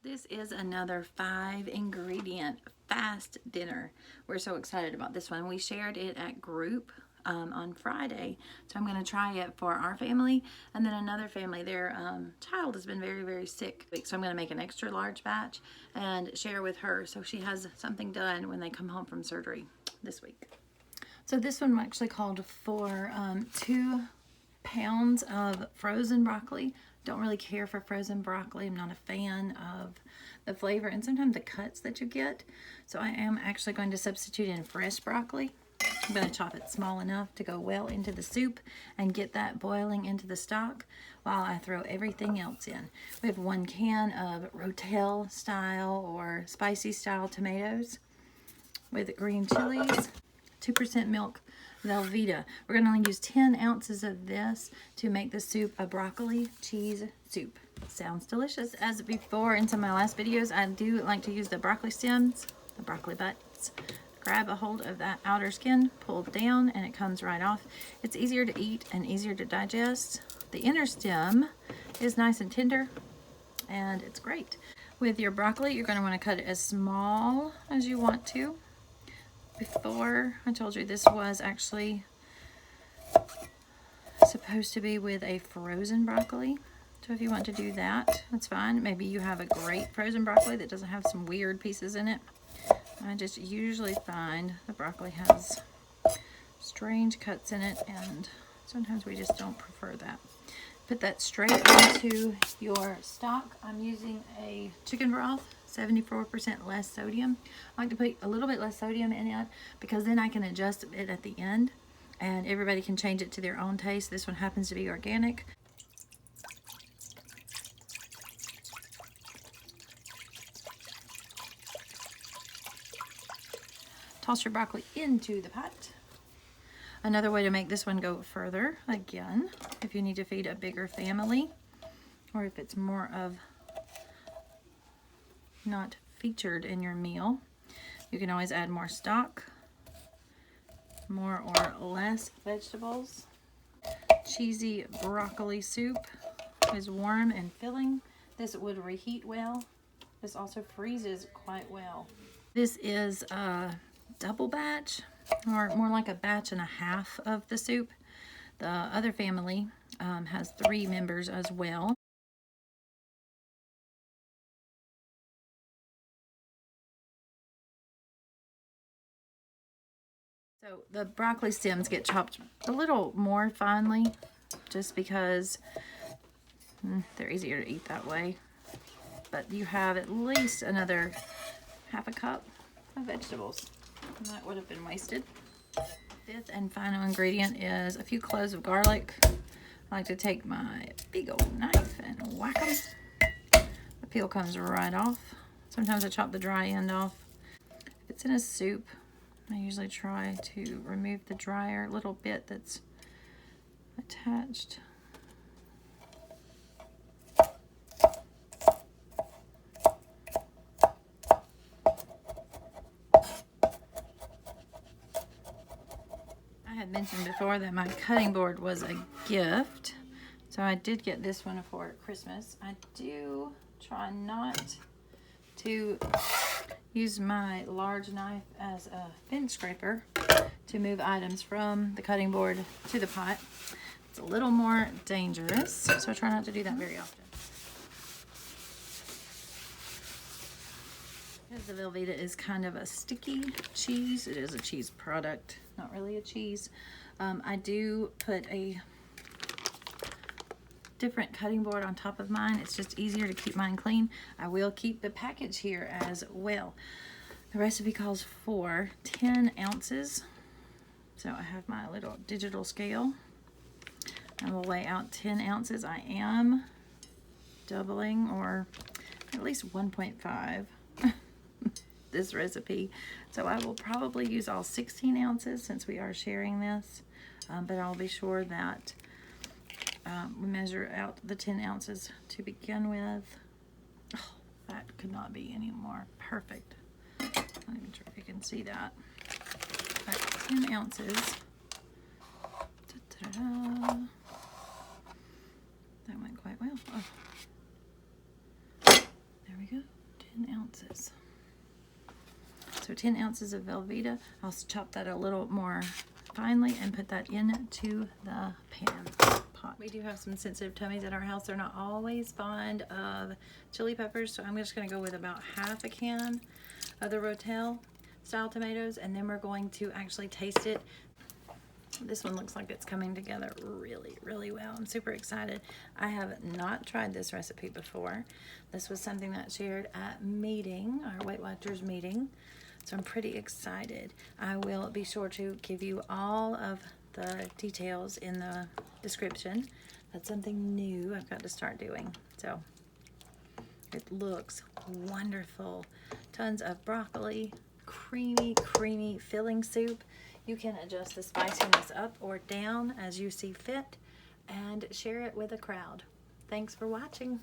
This is another 5-ingredient fast dinner. We're so excited about this one. We shared it at group on Friday. So I'm going to try it for our family and then another family. Their child has been very, very sick. So I'm going to make an extra large batch and share with her so she has something done when they come home from surgery this week. So this one actually called for 2 pounds of frozen broccoli. Don't really care for frozen broccoli. I'm not a fan of the flavor and sometimes the cuts that you get. So I am actually going to substitute in fresh broccoli. I'm going to chop it small enough to go well into the soup and get that boiling into the stock while I throw everything else in. We have 1 can of Rotel style or spicy style tomatoes with green chilies, 2% milk Velveeta. We're going to use 10 ounces of this to make the soup a broccoli cheese soup. Sounds delicious. As before in some of my last videos, I do like to use the broccoli stems, the broccoli butts. Grab a hold of that outer skin, pull down, and it comes right off. It's easier to eat and easier to digest. The inner stem is nice and tender, and it's great. With your broccoli, you're going to want to cut it as small as you want to. Before, I told you this was actually supposed to be with a frozen broccoli. So if you want to do that, that's fine. Maybe you have a great frozen broccoli that doesn't have some weird pieces in it. I just usually find the broccoli has strange cuts in it, and sometimes we just don't prefer that. Put that straight into your stock. I'm using a chicken broth, 74% less sodium. I like to put a little bit less sodium in it because then I can adjust it at the end and everybody can change it to their own taste. This one happens to be organic. Toss your broccoli into the pot. Another way to make this one go further, again, if you need to feed a bigger family or if it's more of not featured in your meal, you can always add more stock, more or less vegetables. Cheesy broccoli soup is warm and filling. This would reheat well. This also freezes quite well. This is a double batch, or more like a batch and a half of the soup. The other family has 3 members as well. So the broccoli stems get chopped a little more finely just because they're easier to eat that way. But you have at least another half a cup of vegetables. And that would have been wasted. 5th and final ingredient is a few cloves of garlic. I like to take my big old knife and whack them. The peel comes right off. Sometimes I chop the dry end off. If it's in a soup, I usually try to remove the drier little bit that's attached. I had mentioned before that my cutting board was a gift, so I did get this one for Christmas. I do try not to use my large knife as a fence scraper to move items from the cutting board to the pot. It's a little more dangerous, so I try not to do that very often. Because the Velveeta is kind of a sticky cheese, it is a cheese product, not really a cheese. I do put a different cutting board on top of mine. It's just easier to keep mine clean. I will keep the package here as well. The recipe calls for 10 ounces. So I have my little digital scale. I will weigh out 10 ounces. I am doubling, or at least 1.5 this recipe. So I will probably use all 16 ounces since we are sharing this. But I'll be sure that we measure out the 10 ounces to begin with. Oh, that could not be any more perfect. I'm not even sure if you can see that. But 10 ounces. Ta-da-da. That went quite well. Oh. There we we go, 10 ounces. So 10 ounces of Velveeta. I'll chop that a little more finely and put that into the pot. We do have some sensitive tummies at our house. They're not always fond of chili peppers, so I'm just going to go with about half a can of the Rotel style tomatoes, and then we're going to actually taste it. This one looks like it's coming together really, really well. I'm super excited. I have not tried this recipe before. This was something that shared at meeting, our Weight Watchers meeting. So I'm pretty excited. I will be sure to give you all of the details in the description. That's something new I've got to start doing. So it looks wonderful. Tons of broccoli, creamy, creamy filling soup. You can adjust the spiciness up or down as you see fit and share it with a crowd. Thanks for watching.